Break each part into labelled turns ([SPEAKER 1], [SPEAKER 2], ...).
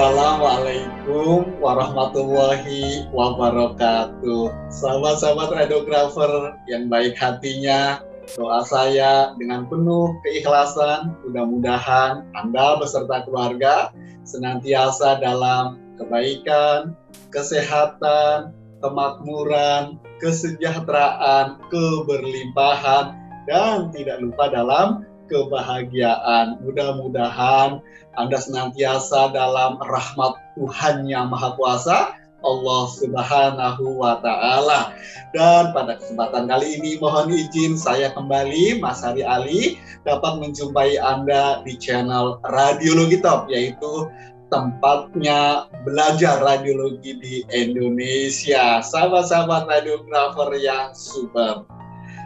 [SPEAKER 1] Assalamualaikum warahmatullahi wabarakatuh. Sahabat-sahabat radiografer yang baik hatinya, doa saya dengan penuh keikhlasan, mudah-mudahan Anda beserta keluarga senantiasa dalam kebaikan, kesehatan, kemakmuran, kesejahteraan, keberlimpahan, dan tidak lupa dalam kebahagiaan. Mudah-mudahan Anda senantiasa dalam rahmat Tuhan Yang Maha Kuasa, Allah Subhanahu wa Ta'ala. Dan pada kesempatan kali ini mohon izin saya kembali, Mas Hari Ali, dapat menjumpai Anda di channel Radiologi Top, yaitu tempatnya belajar radiologi di Indonesia. Sahabat-sahabat radiografer yang super.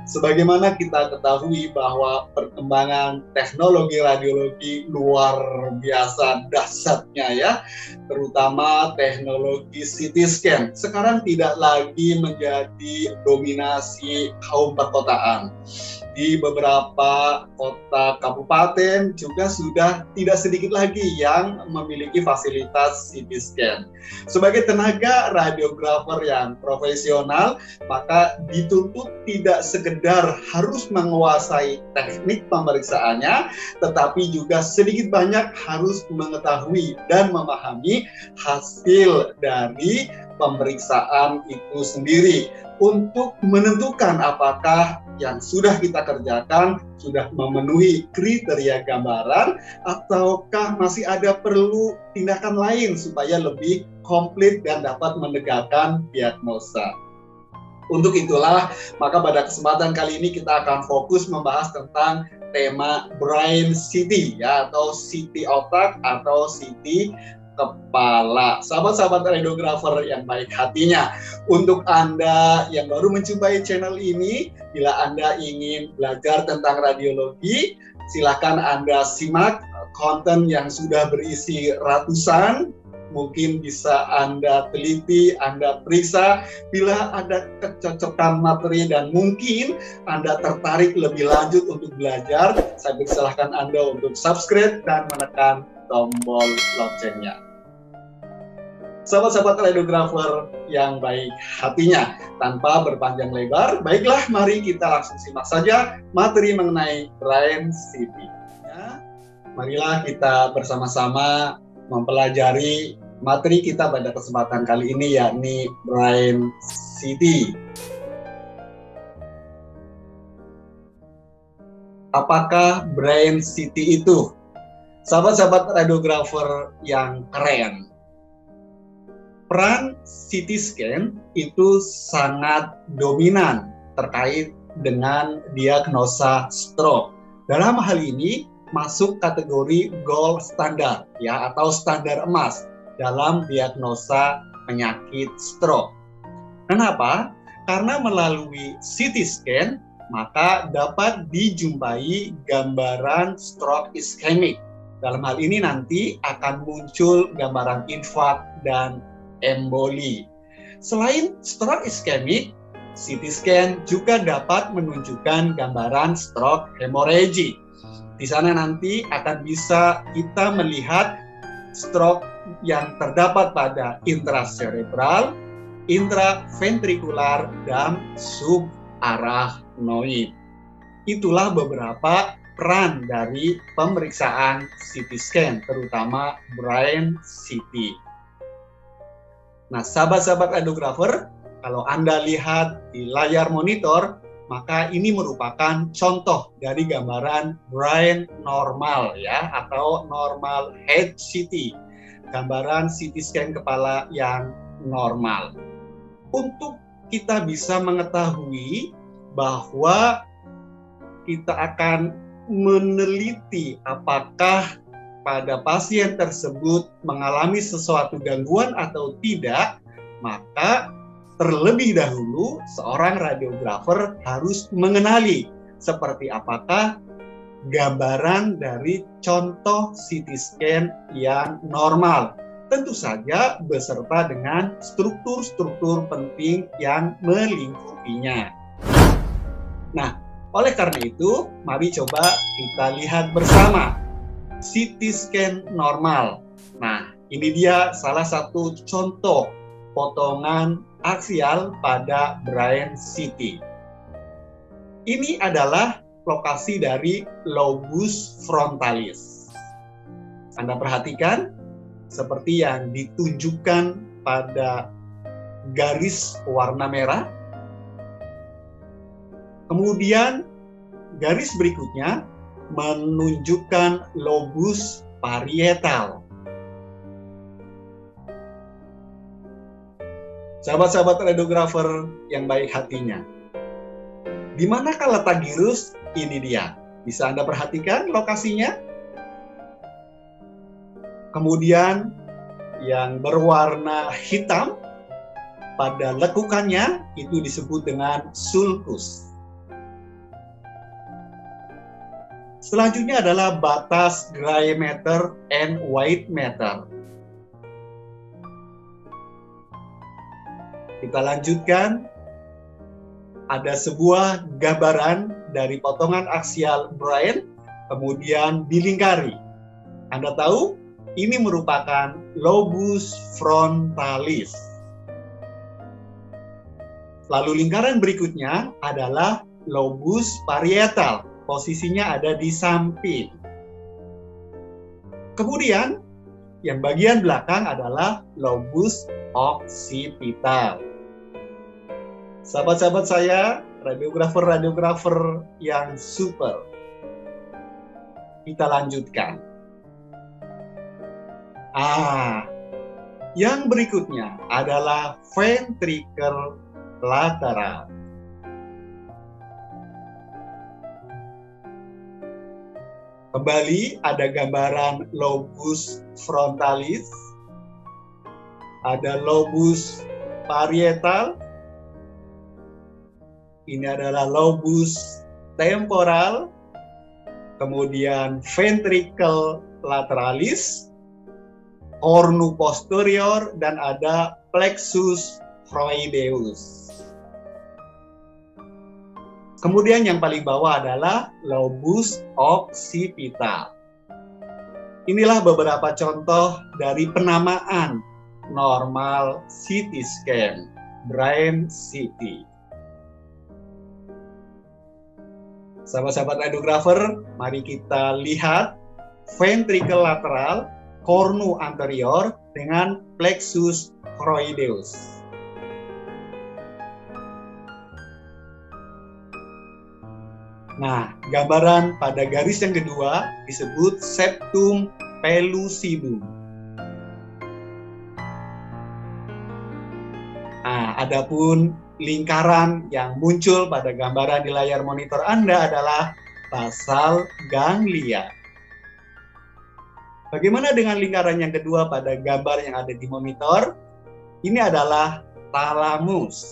[SPEAKER 1] Sebagaimana kita ketahui bahwa perkembangan teknologi radiologi luar biasa dahsyatnya ya, terutama teknologi CT scan sekarang tidak lagi menjadi dominasi kaum perkotaan. Di beberapa kota kabupaten juga sudah tidak sedikit lagi yang memiliki fasilitas CT scan. Sebagai tenaga radiografer yang profesional, maka dituntut tidak sekedar harus menguasai teknik pemeriksaannya, tetapi juga sedikit banyak harus mengetahui dan memahami hasil dari pemeriksaan itu sendiri untuk menentukan apakah yang sudah kita kerjakan sudah memenuhi kriteria gambaran ataukah masih ada perlu tindakan lain supaya lebih komplit dan dapat menegakkan diagnosa. Untuk itulah, maka pada kesempatan kali ini kita akan fokus membahas tentang tema brain CT ya, atau CT otak atau CT kepala. Sahabat-sahabat radiografer yang baik hatinya, untuk Anda yang baru menjumpai channel ini, bila Anda ingin belajar tentang radiologi, silakan Anda simak konten yang sudah berisi ratusan. Mungkin bisa Anda teliti, Anda periksa, bila ada kecocokan materi dan mungkin Anda tertarik lebih lanjut untuk belajar, saya persilahkan Anda untuk subscribe dan menekan tombol loncengnya. Sahabat-sahabat radiografer yang baik hatinya, tanpa berpanjang lebar, baiklah mari kita langsung simak saja materi mengenai brain CT. Ya, marilah kita bersama-sama mempelajari materi kita pada kesempatan kali ini, yakni brain CT. Apakah brain CT itu? Sahabat-sahabat radiografer yang keren, peran CT scan itu sangat dominan terkait dengan diagnosa stroke. Dalam hal ini masuk kategori gold standard ya, atau standar emas dalam diagnosa penyakit stroke. Kenapa? Karena melalui CT scan maka dapat dijumpai gambaran stroke ischemic. Dalam hal ini nanti akan muncul gambaran infark dan emboli. Selain stroke ischemic, CT scan juga dapat menunjukkan gambaran stroke hemorrhagi. Di sana nanti akan bisa kita melihat stroke yang terdapat pada intracerebral, intraventrikular, dan subarachnoid. Itulah beberapa peran dari pemeriksaan CT scan, terutama brain CT. Nah, sahabat-sahabat radiografer, kalau Anda lihat di layar monitor, maka ini merupakan contoh dari gambaran brain normal ya, atau normal head CT, gambaran CT scan kepala yang normal. Untuk kita bisa mengetahui bahwa kita akan meneliti apakah pada pasien tersebut mengalami sesuatu gangguan atau tidak, maka terlebih dahulu seorang radiografer harus mengenali seperti apakah gambaran dari contoh CT scan yang normal. Tentu saja beserta dengan struktur-struktur penting yang melingkupinya. Nah, oleh karena itu, mari coba kita lihat bersama CT scan normal. Nah, ini dia salah satu contoh potongan aksial pada Brain City. Ini adalah lokasi dari lobus frontalis. Anda perhatikan seperti yang ditunjukkan pada garis warna merah. Kemudian garis berikutnya menunjukkan lobus parietal. Sahabat-sahabat radiografer yang baik hatinya, di manakah letak gyrus? Ini dia. Bisa Anda perhatikan lokasinya? Kemudian yang berwarna hitam pada lekukannya itu disebut dengan sulcus. Selanjutnya adalah batas gray matter and white matter. Kita lanjutkan. Ada sebuah gambaran dari potongan aksial brain, kemudian dilingkari. Anda tahu, ini merupakan lobus frontalis. Lalu lingkaran berikutnya adalah lobus parietal. Posisinya ada di samping. Kemudian, yang bagian belakang adalah lobus occipital. Sahabat-sahabat saya, radiografer-radiografer yang super. Kita lanjutkan. Yang berikutnya adalah ventricle lateral. Kembali ada gambaran lobus frontalis, ada lobus parietal, ini adalah lobus temporal, kemudian ventricle lateralis, cornu posterior, dan ada plexus choroideus. Kemudian yang paling bawah adalah lobus occipital. Inilah beberapa contoh dari penamaan normal CT scan Brain City. Sahabat-sahabat radiografer, mari kita lihat ventricle lateral, cornu anterior dengan plexus choroideus. Nah, gambaran pada garis yang kedua disebut septum pellucidum. Nah, adapun lingkaran yang muncul pada gambaran di layar monitor Anda adalah basal ganglia. Bagaimana dengan lingkaran yang kedua pada gambar yang ada di monitor? Ini adalah talamus.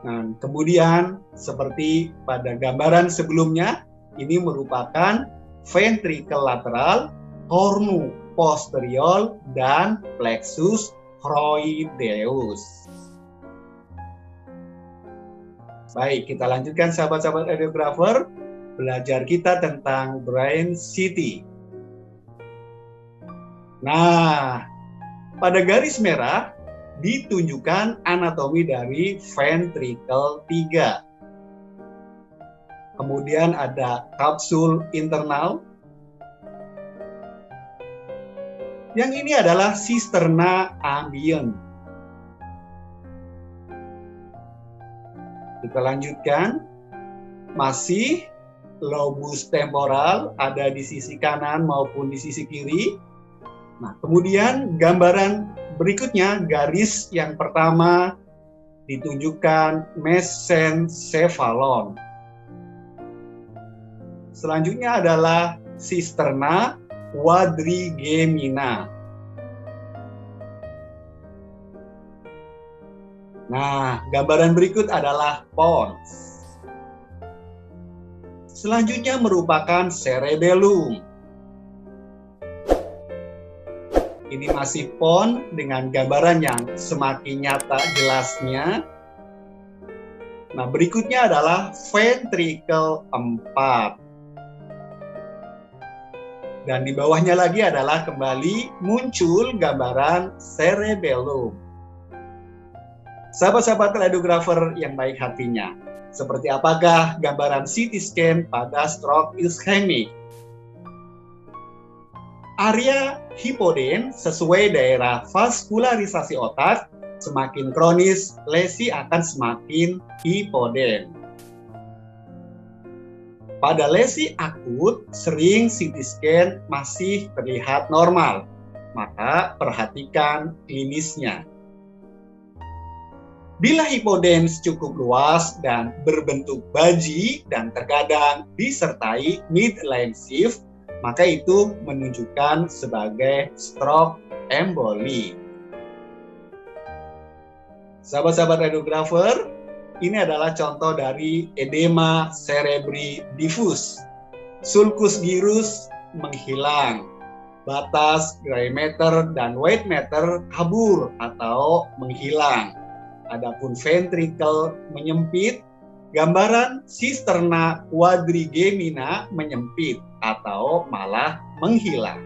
[SPEAKER 1] Nah, kemudian seperti pada gambaran sebelumnya, ini merupakan ventricle lateral, cornu posterior, dan plexus choroideus. Baik, kita lanjutkan sahabat-sahabat radiografer, belajar kita tentang Brain City. Nah, pada garis merah ditunjukkan anatomi dari ventricle 3. Kemudian ada kapsul internal. Yang ini adalah cisterna ambient. Kita lanjutkan. Masih lobus temporal ada di sisi kanan maupun di sisi kiri. Nah, kemudian gambaran berikutnya, garis yang pertama ditunjukkan mesencephalon. Selanjutnya adalah cisterna quadrigemina. Nah, gambaran berikut adalah pons. Selanjutnya merupakan cerebellum. Ini masih pon dengan gambaran yang semakin nyata jelasnya. Nah, berikutnya adalah ventricle 4. Dan di bawahnya lagi adalah kembali muncul gambaran cerebellum. Sahabat-sahabat radiografer yang baik hatinya, seperti apakah gambaran CT scan pada stroke ischemic? Area hipoden sesuai daerah vaskularisasi otak, semakin kronis, lesi akan semakin hipoden. Pada lesi akut, sering CT scan masih terlihat normal, maka perhatikan klinisnya. Bila hipodens cukup luas dan berbentuk baji dan terkadang disertai midline shift, maka itu menunjukkan sebagai stroke emboli. Sahabat-sahabat radiografer, ini adalah contoh dari edema cerebri diffus. Sulcus gyrus menghilang, batas gray matter dan white matter kabur atau menghilang. Adapun ventricle menyempit, gambaran cisterna quadrigemina menyempit atau malah menghilang.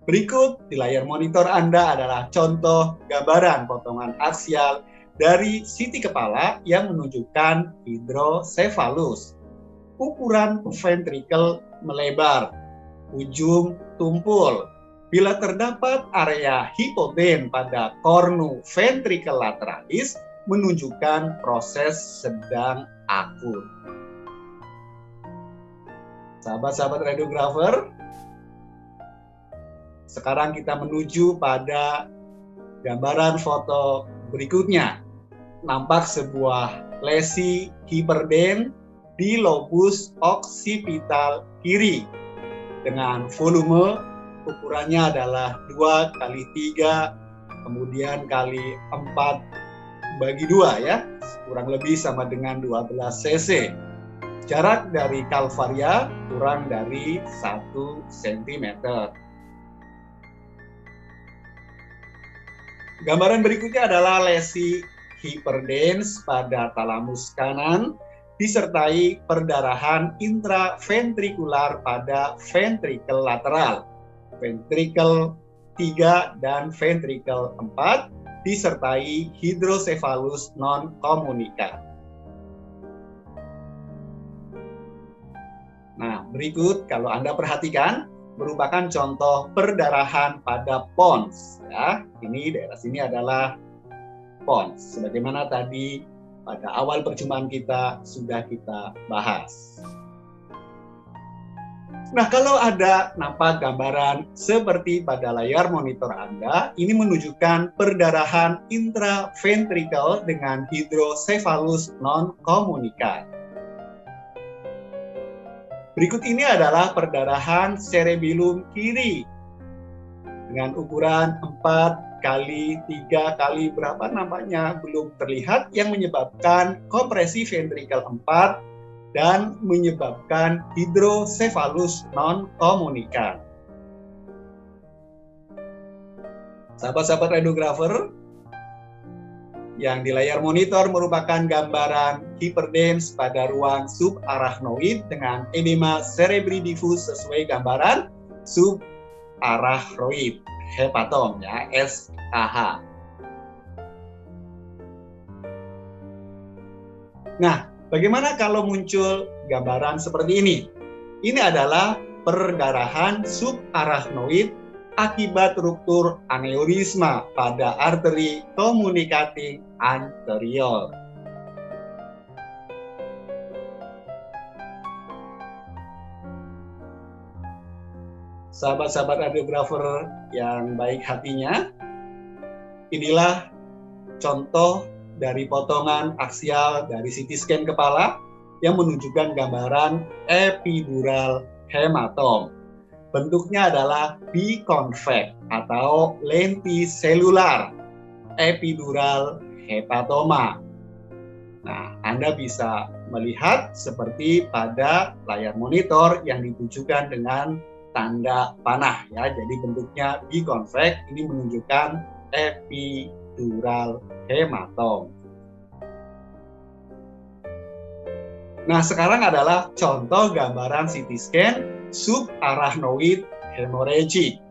[SPEAKER 1] Berikut di layar monitor Anda adalah contoh gambaran potongan aksial dari CT kepala yang menunjukkan hidrosefalus. Ukuran ventrikel melebar, ujung tumpul. Bila terdapat area hipoden pada cornu ventricle lateralis, menunjukkan proses sedang akut. Sahabat-sahabat radiografer, sekarang kita menuju pada gambaran foto berikutnya. Nampak sebuah lesi hiperden di lobus occipital kiri dengan volume ukurannya adalah 2x3 kemudian kali 4/2 ya, kurang lebih sama dengan 12 cc. Jarak dari kalvaria kurang dari 1 cm. Gambaran berikutnya adalah lesi hiperdens pada talamus kanan disertai perdarahan intraventrikular pada ventrikel lateral, ventrikel 3 dan ventrikel 4 disertai hidrosefalus non-komunikat. Nah, berikut kalau Anda perhatikan merupakan contoh perdarahan pada pons. Ya, ini daerah sini adalah pons. Sebagaimana tadi pada awal perjumpaan kita sudah kita bahas. Nah, kalau ada nampak gambaran seperti pada layar monitor Anda, ini menunjukkan perdarahan intraventrikel dengan hidrosefalus non-komunikat. Berikut ini adalah perdarahan cerebellum kiri dengan ukuran 4x3 berapa nampaknya belum terlihat, yang menyebabkan kompresi ventrikel 4 dan menyebabkan hidrosefalus non-komunikat. Sahabat-sahabat radiografer, yang di layar monitor merupakan gambaran hiperdens pada ruang subarachnoid dengan edema cerebri diffus sesuai gambaran subarachnoid hepatom ya, SAH. Nah, bagaimana kalau muncul gambaran seperti ini? Ini adalah perdarahan subarachnoid akibat ruptur aneurisma pada arteri communicating anterior. Sahabat-sahabat radiografer yang baik hatinya, inilah contoh dari potongan aksial dari CT scan kepala yang menunjukkan gambaran epidural hematom. Bentuknya adalah biconvex atau lentiselular epidural hepatoma. Nah, Anda bisa melihat seperti pada layar monitor yang ditujukan dengan tanda panah ya. Jadi bentuknya biconvex, ini menunjukkan epidural hematom. Nah, sekarang adalah contoh gambaran CT scan subarachnoid hemorrhagic.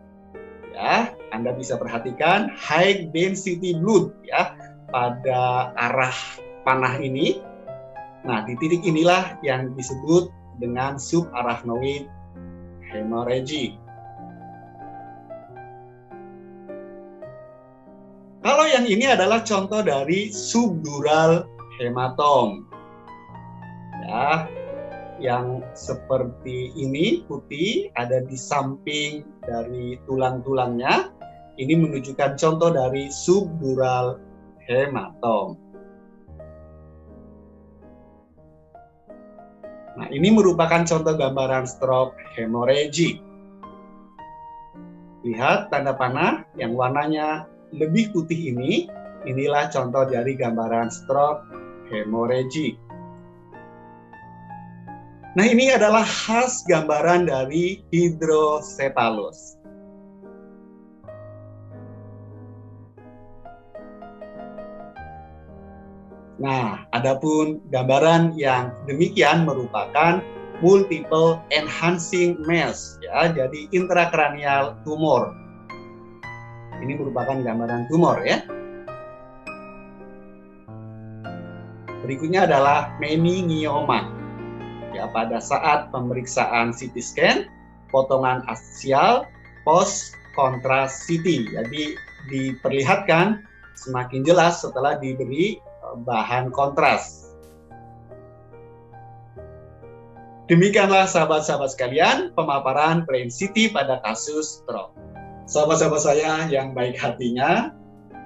[SPEAKER 1] Ya, Anda bisa perhatikan high density blood ya pada arah panah ini. Nah, di titik inilah yang disebut dengan subarachnoid hemorrhagic. Kalau yang ini adalah contoh dari subdural hematom. Ya, yang seperti ini putih ada di samping dari tulang-tulangnya. Ini menunjukkan contoh dari subdural hematom. Nah, ini merupakan contoh gambaran stroke hemorrhagic. Lihat tanda panah yang warnanya lebih putih ini, inilah contoh dari gambaran stroke hemorrhagic. Nah, ini adalah khas gambaran dari hidrosepalus. Nah, adapun gambaran yang demikian merupakan multiple enhancing mass, ya, jadi intrakranial tumor. Ini merupakan gambaran tumor, ya. Berikutnya adalah meningioma. Ya, pada saat pemeriksaan CT scan, potongan aksial post kontras CT. Jadi diperlihatkan semakin jelas setelah diberi bahan kontras. Demikianlah sahabat-sahabat sekalian pemaparan brain CT pada kasus stroke. Sahabat-sahabat saya yang baik hatinya,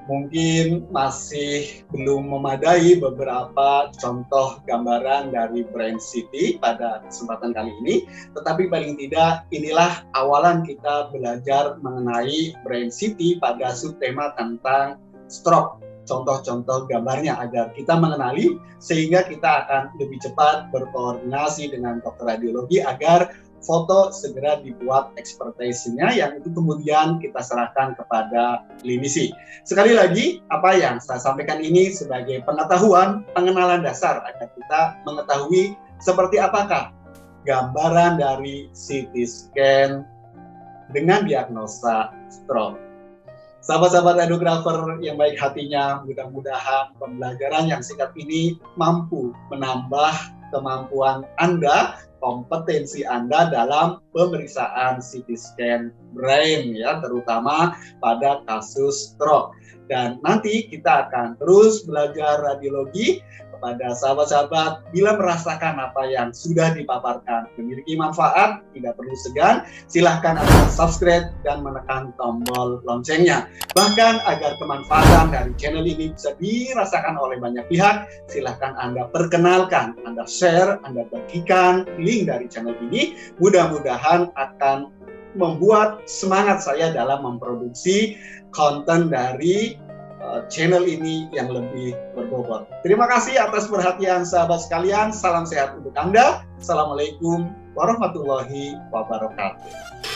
[SPEAKER 1] mungkin masih belum memadai beberapa contoh gambaran dari brain CT pada kesempatan kali ini, tetapi paling tidak inilah awalan kita belajar mengenai brain CT pada subtema tentang stroke. Contoh-contoh gambarnya agar kita mengenali sehingga kita akan lebih cepat berkoordinasi dengan dokter radiologi agar foto segera dibuat ekspertisinya yang itu kemudian kita serahkan kepada klinisi. Sekali lagi, apa yang saya sampaikan ini sebagai pengetahuan, pengenalan dasar agar kita mengetahui seperti apakah gambaran dari CT scan dengan diagnosa stroke. Sahabat-sahabat radiografer yang baik hatinya, mudah-mudahan pembelajaran yang singkat ini mampu menambah kemampuan Anda, kompetensi Anda dalam pemeriksaan CT scan brain, ya, terutama pada kasus stroke. Dan nanti kita akan terus belajar radiologi kepada sahabat-sahabat bila merasakan apa yang sudah dipaparkan memiliki manfaat, tidak perlu segan, silahkan Anda subscribe dan menekan tombol loncengnya. Bahkan agar kemanfaatan dari channel ini bisa dirasakan oleh banyak pihak, silahkan Anda perkenalkan, Anda share, Anda bagikan link dari channel ini. Mudah-mudahan akan membuat semangat saya dalam memproduksi konten dari channel ini yang lebih berbobot. Terima kasih atas perhatian sahabat sekalian. Salam sehat untuk Anda. Assalamualaikum warahmatullahi wabarakatuh.